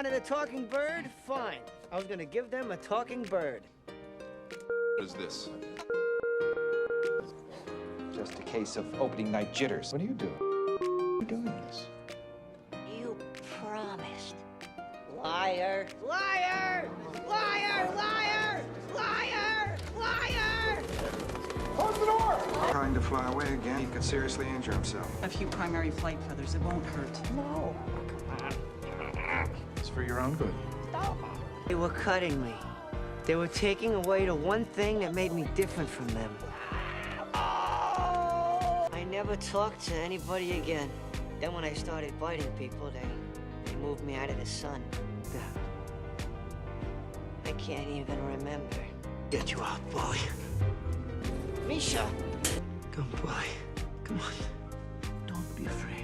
Wanted a talking bird? Fine. I was gonna give them a talking bird. What is this? Just a case of opening night jitters. What are you doing? You're doing this. You promised. Liar! Liar! Liar! Liar! Liar! Liar! Close the door! Trying to fly away again, he could seriously injure himself. A few primary flight feathers, it won't hurt. No. It's for your own good. They were cutting me. They were taking away the one thing that made me different from them. I never talked to anybody again. Then when I started biting people, they moved me out of the sun. I can't even remember. Get you out, boy. Misha! Come, boy. Come on. Don't be afraid.